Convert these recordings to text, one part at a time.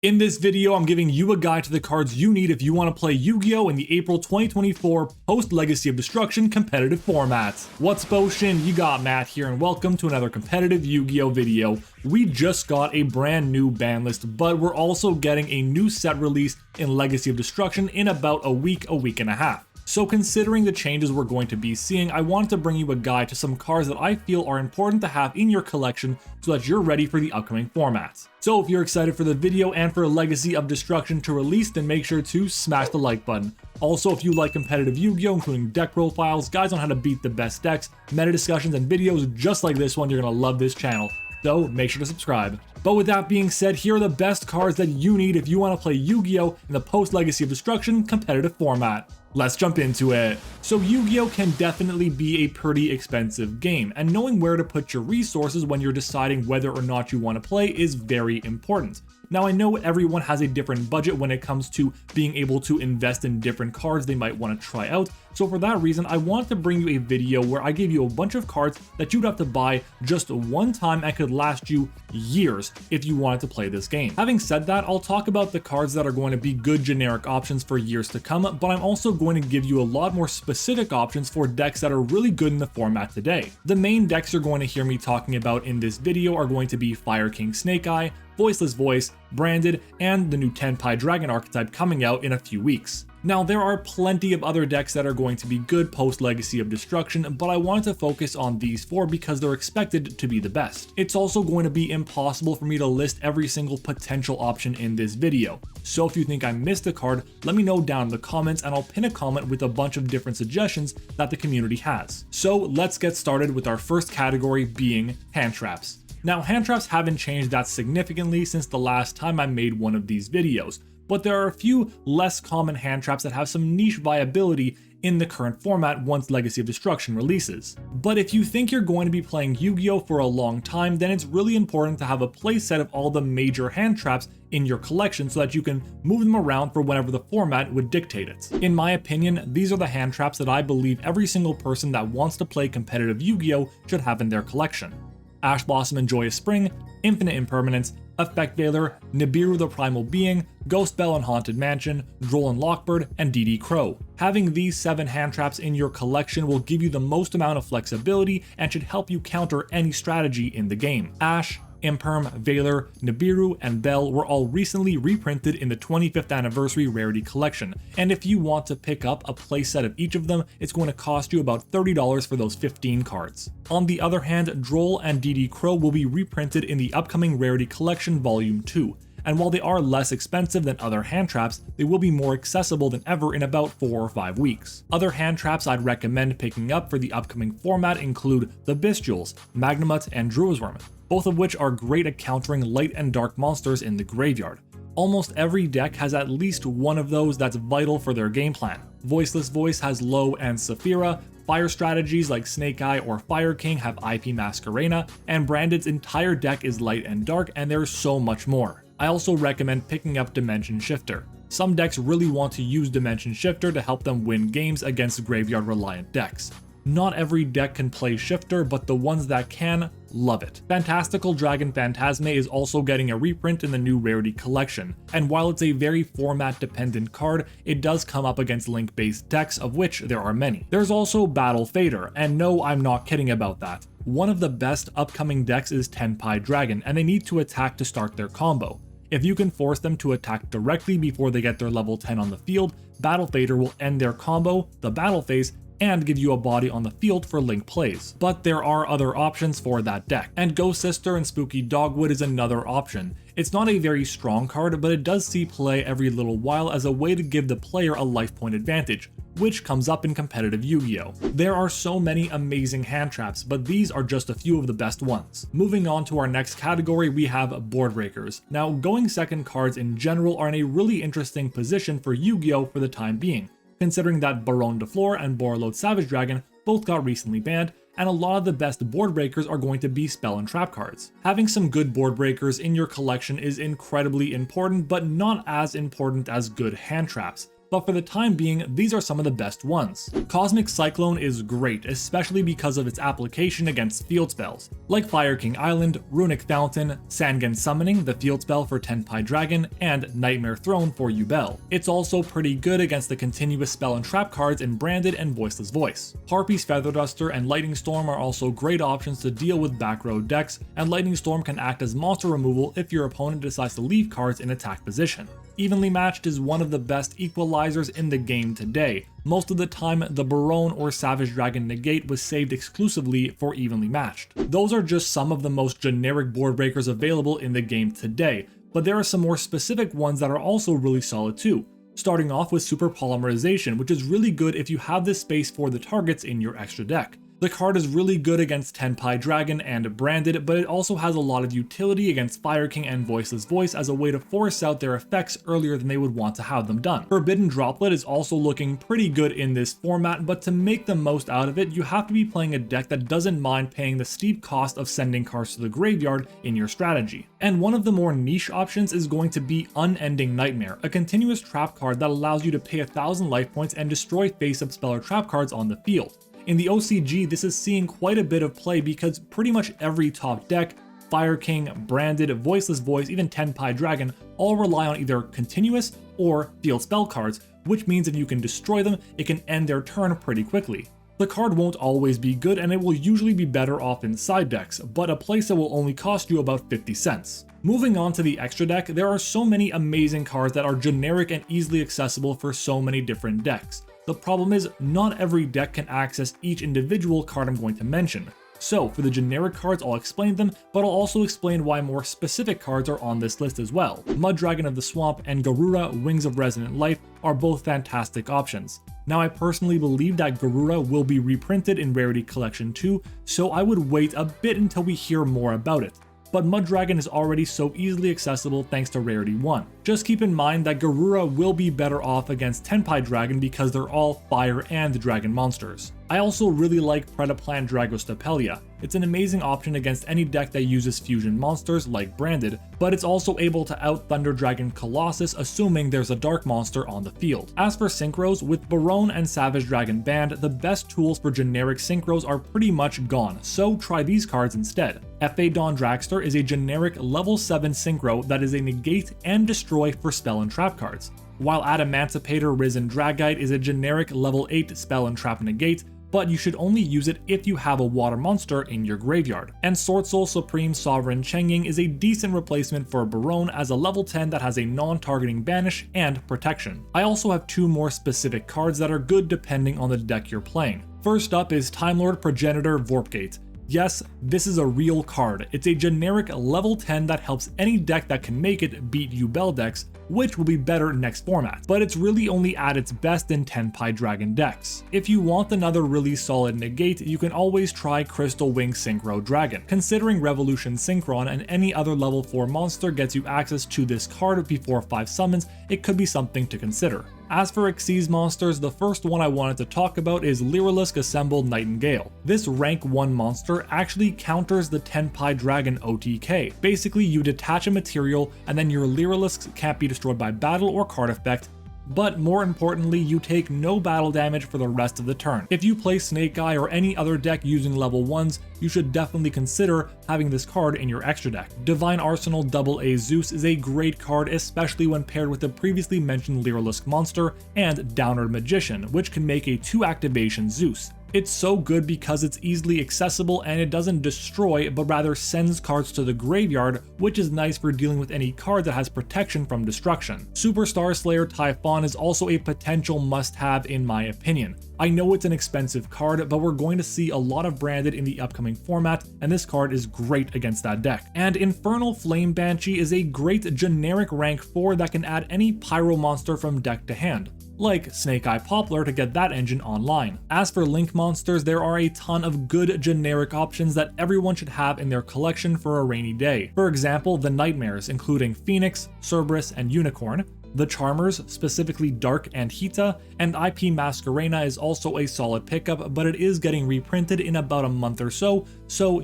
In this video, I'm giving you a guide to the cards you need if you want to play Yu-Gi-Oh! In the April 2024 post-Legacy of Destruction competitive formats. What's Boshin? You got Matt here, and welcome to another competitive Yu-Gi-Oh! Video. We just got a brand new ban list, but we're also getting a new set release in Legacy of Destruction in about a week and a half. So considering the changes we're going to be seeing, I wanted to bring you a guide to some cards that I feel are important to have in your collection so that you're ready for the upcoming formats. So if you're excited for the video and for Legacy of Destruction to release, then make sure to smash the like button. Also, if you like competitive Yu-Gi-Oh! Including deck profiles, guides on how to beat the best decks, meta discussions, and videos just like this one, you're gonna love this channel. So make sure to subscribe. But with that being said, here are the best cards that you need if you want to play Yu-Gi-Oh! In the post-Legacy of Destruction competitive format. Let's jump into it. So Yu-Gi-Oh! Can definitely be a pretty expensive game, and knowing where to put your resources when you're deciding whether or not you want to play is very important. Now I know everyone has a different budget when it comes to being able to invest in different cards they might want to try out, so for that reason I wanted to bring you a video where I gave you a bunch of cards that you'd have to buy just one time and could last you years if you wanted to play this game. Having said that, I'll talk about the cards that are going to be good generic options for years to come, but I'm also going to give you a lot more specific options for decks that are really good in the format today. The main decks you're going to hear me talking about in this video are going to be Fire King Snake Eye, Voiceless Voice, Branded, and the new Tenpai Dragon archetype coming out in a few weeks. Now there are plenty of other decks that are going to be good post Legacy of Destruction, but I wanted to focus on these four because they're expected to be the best. It's also going to be impossible for me to list every single potential option in this video. So if you think I missed a card, let me know down in the comments and I'll pin a comment with a bunch of different suggestions that the community has. So let's get started with our first category being hand traps. Now hand traps haven't changed that significantly since the last time I made one of these videos, but there are a few less common hand traps that have some niche viability in the current format once Legacy of Destruction releases. But if you think you're going to be playing Yu-Gi-Oh! For a long time, then it's really important to have a playset of all the major hand traps in your collection so that you can move them around for whenever the format would dictate it. In my opinion, these are the hand traps that I believe every single person that wants to play competitive Yu-Gi-Oh! Should have in their collection. Ash Blossom and Joyous Spring, Infinite Impermanence, Effect Veiler, Nibiru the Primal Being, Ghost Bell and Haunted Mansion, Droll and Lockbird, and DD Crow. Having these 7 hand traps in your collection will give you the most amount of flexibility and should help you counter any strategy in the game. Ash, Imperm, Veiler, Nibiru, and Bell were all recently reprinted in the 25th anniversary rarity collection, and if you want to pick up a playset of each of them, it's going to cost you about $30 for those 15 cards. On the other hand, Droll and DD Crow will be reprinted in the upcoming rarity collection volume 2. And while they are less expensive than other hand traps, they will be more accessible than ever in about 4 or 5 weeks. Other hand traps I'd recommend picking up for the upcoming format include the Bestials, Magnamut, and Druisworm, both of which are great at countering light and dark monsters in the graveyard. Almost every deck has at least one of those that's vital for their game plan. Voiceless Voice has Low and Saphira, fire strategies like Snake Eye or Fire King have IP Masquerena, and Branded's entire deck is light and dark, and there's so much more. I also recommend picking up Dimension Shifter. Some decks really want to use Dimension Shifter to help them win games against graveyard-reliant decks. Not every deck can play Shifter, but the ones that can, love it. Fantastical Dragon Phantasme is also getting a reprint in the new Rarity collection, and while it's a very format-dependent card, it does come up against link-based decks, of which there are many. There's also Battle Fader, and no, I'm not kidding about that. One of the best upcoming decks is Tenpai Dragon, and they need to attack to start their combo. If you can force them to attack directly before they get their level 10 on the field, Battle Fader will end their combo, the battle phase, and give you a body on the field for link plays. But there are other options for that deck, and Ghost Sister and Spooky Dogwood is another option. It's not a very strong card, but it does see play every little while as a way to give the player a life point advantage, which comes up in competitive Yu-Gi-Oh! There are so many amazing hand traps, but these are just a few of the best ones. Moving on to our next category, we have Board Breakers. Now, going second cards in general are in a really interesting position for Yu-Gi-Oh! For the time being, considering that Baron de Fleur and Borreload Savage Dragon both got recently banned, and a lot of the best board breakers are going to be spell and trap cards. Having some good board breakers in your collection is incredibly important, but not as important as good hand traps. but for the time being, these are some of the best ones. Cosmic Cyclone is great, especially because of its application against field spells, like Fire King Island, Runic Fountain, Sangen Summoning, the field spell for Tenpai Dragon, and Nightmare Throne for Yubel. It's also pretty good against the continuous spell and trap cards in Branded and Voiceless Voice. Harpy's Feather Duster and Lightning Storm are also great options to deal with back row decks, and Lightning Storm can act as monster removal if your opponent decides to leave cards in attack position. Evenly Matched is one of the best equalizers in the game today. Most of the time, the Barone or Savage Dragon Negate was saved exclusively for Evenly Matched. Those are just some of the most generic board breakers available in the game today, but there are some more specific ones that are also really solid too. Starting off with Super Polymerization, which is really good if you have this space for the targets in your extra deck. The card is really good against Tenpai Dragon and Branded, but it also has a lot of utility against Fire King and Voiceless Voice as a way to force out their effects earlier than they would want to have them done. Forbidden Droplet is also looking pretty good in this format, but to make the most out of it, you have to be playing a deck that doesn't mind paying the steep cost of sending cards to the graveyard in your strategy. And one of the more niche options is going to be Unending Nightmare, a continuous trap card that allows you to pay 1,000 life points and destroy face-up spell or trap cards on the field. In the OCG, this is seeing quite a bit of play because pretty much every top deck, Fire King, Branded, Voiceless Voice, even Tenpai Dragon, all rely on either continuous or field spell cards, which means if you can destroy them, it can end their turn pretty quickly. The card won't always be good and it will usually be better off in side decks, but a playset will only cost you about 50 cents. Moving on to the extra deck, there are so many amazing cards that are generic and easily accessible for so many different decks. The problem is, not every deck can access each individual card I'm going to mention. So, for the generic cards, I'll explain them, but I'll also explain why more specific cards are on this list as well. Mud Dragon of the Swamp and Garura Wings of Resonant Life are both fantastic options. Now, I personally believe that Garura will be reprinted in Rarity Collection 2, so I would wait a bit until we hear more about it. But Mud Dragon is already so easily accessible thanks to Rarity 1. Just keep in mind that Garura will be better off against Tenpai Dragon because they're all fire and dragon monsters. I also really like Predaplant Dragostapelia. It's an amazing option against any deck that uses fusion monsters like Branded, but it's also able to out Thunder Dragon Colossus assuming there's a dark monster on the field. As for synchros, with Barone and Savage Dragon banned, the best tools for generic synchros are pretty much gone, so try these cards instead. F.A. Dawn Dragster is a generic level 7 synchro that is a negate and destroy for spell and trap cards, while Adamancipator Risen Dragite is a generic level 8 spell and trap negate, but you should only use it if you have a water monster in your graveyard. And Sword Soul Supreme Sovereign Chenging is a decent replacement for Barone as a level 10 that has a non-targeting banish and protection. I also have two more specific cards that are good depending on the deck you're playing. First up is Time Lord Progenitor Vorpgate. Yes, this is a real card. It's a generic level 10 that helps any deck that can make it beat Yubel decks, which will be better next format, but it's really only at its best in Tenpai Dragon decks. If you want another really solid negate, you can always try Crystal Wing Synchro Dragon. Considering Revolution Synchron and any other level 4 monster gets you access to this card before 5 summons, it could be something to consider. As for Xyz monsters, the first one I wanted to talk about is Lyrilusk Assembled Nightingale. This rank 1 monster actually counters the Tenpai Dragon OTK. Basically, you detach a material and then your Lyrilusks can't be destroyed by battle or card effect, but more importantly, you take no battle damage for the rest of the turn. If you play Snake Eye or any other deck using level 1s, you should definitely consider having this card in your extra deck. Divine Arsenal AA Zeus is a great card, especially when paired with the previously mentioned Lyrilusk monster and Downward Magician, which can make a 2 activation Zeus. It's so good because it's easily accessible and it doesn't destroy, but rather sends cards to the graveyard, which is nice for dealing with any card that has protection from destruction. Superstar Slayer Typhon is also a potential must-have in my opinion. I know it's an expensive card, but we're going to see a lot of Branded in the upcoming format, and this card is great against that deck. And Infernal Flame Banshee is a great generic rank 4 that can add any pyro monster from deck to hand, like Snake Eye Poplar to get that engine online. As for Link monsters, there are a ton of good generic options that everyone should have in their collection for a rainy day. For example, the Nightmares, including Phoenix, Cerberus, and Unicorn. The Charmers, specifically Dark and Hita, and IP Masquerena is also a solid pickup, but it is getting reprinted in about a month or so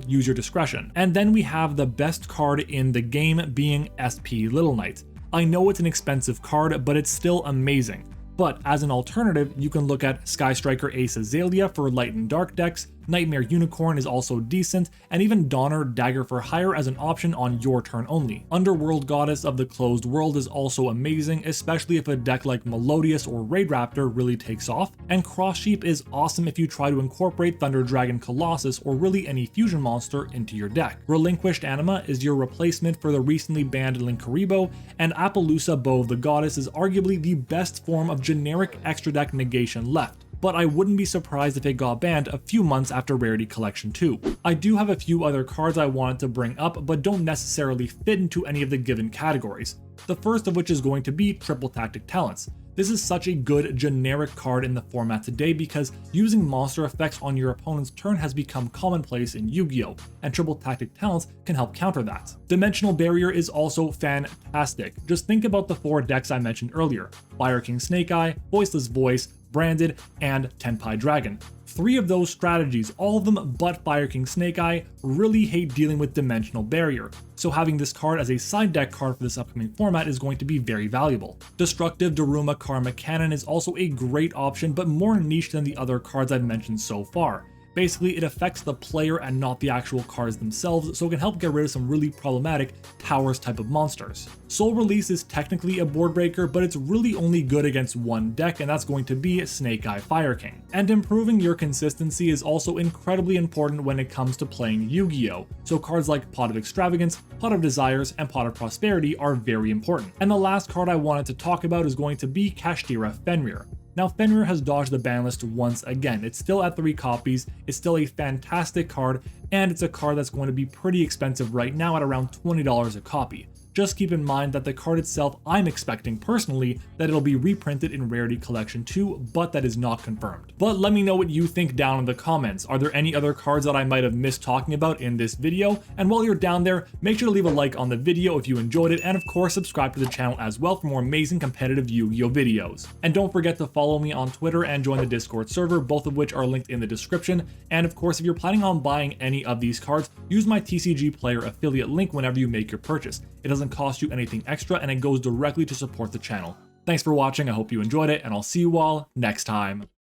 use your discretion. And then we have the best card in the game being SP Little Knight. I know it's an expensive card, but it's still amazing. But as an alternative, you can look at Sky Striker Ace Azalea for light and dark decks, Nightmare Unicorn is also decent, and even Donner Dagger for Hire as an option on your turn only. Underworld Goddess of the Closed World is also amazing, especially if a deck like Melodious or Raid Raptor really takes off, and Cross Sheep is awesome if you try to incorporate Thunder Dragon Colossus or really any fusion monster into your deck. Relinquished Anima is your replacement for the recently banned Linkuriboh, and Appaloosa Bow of the Goddess is arguably the best form of generic extra deck negation left, but I wouldn't be surprised if it got banned a few months after Rarity Collection 2. I do have a few other cards I wanted to bring up, but don't necessarily fit into any of the given categories. The first of which is going to be Triple Tactic Talents. This is such a good generic card in the format today because using monster effects on your opponent's turn has become commonplace in Yu-Gi-Oh!, and Triple Tactic Talents can help counter that. Dimensional Barrier is also fantastic. Just think about the 4 decks I mentioned earlier: Fire King Snake Eye, Voiceless Voice, Branded, and Tenpai Dragon. 3 of those strategies, all of them but Fire King Snake Eye, really hate dealing with Dimensional Barrier, so having this card as a side deck card for this upcoming format is going to be very valuable. Destructive Daruma Karma Cannon is also a great option, but more niche than the other cards I've mentioned so far. Basically, it affects the player and not the actual cards themselves, so it can help get rid of some really problematic towers type of monsters. Soul Release is technically a board breaker, but it's really only good against one deck, and that's going to be Snake Eye Fire King. And improving your consistency is also incredibly important when it comes to playing Yu-Gi-Oh! So cards like Pot of Extravagance, Pot of Desires, and Pot of Prosperity are very important. And the last card I wanted to talk about is going to be Kashtira Fenrir. Now, Fenrir has dodged the ban list once again. It's still at 3 copies, it's still a fantastic card, and it's a card that's going to be pretty expensive right now at around $20 a copy. Just keep in mind that the card itself, I'm expecting personally that it'll be reprinted in Rarity Collection 2, but that is not confirmed. But let me know what you think down in the comments. Are there any other cards that I might have missed talking about in this video? And while you're down there, make sure to leave a like on the video if you enjoyed it, and of course subscribe to the channel as well for more amazing competitive Yu-Gi-Oh videos. And don't forget to follow me on Twitter and join the Discord server, both of which are linked in the description. And of course, if you're planning on buying any of these cards, use my TCG Player affiliate link whenever you make your purchase. It doesn't cost you anything extra, and it goes directly to support the channel. Thanks for watching, I hope you enjoyed it, and I'll see you all next time.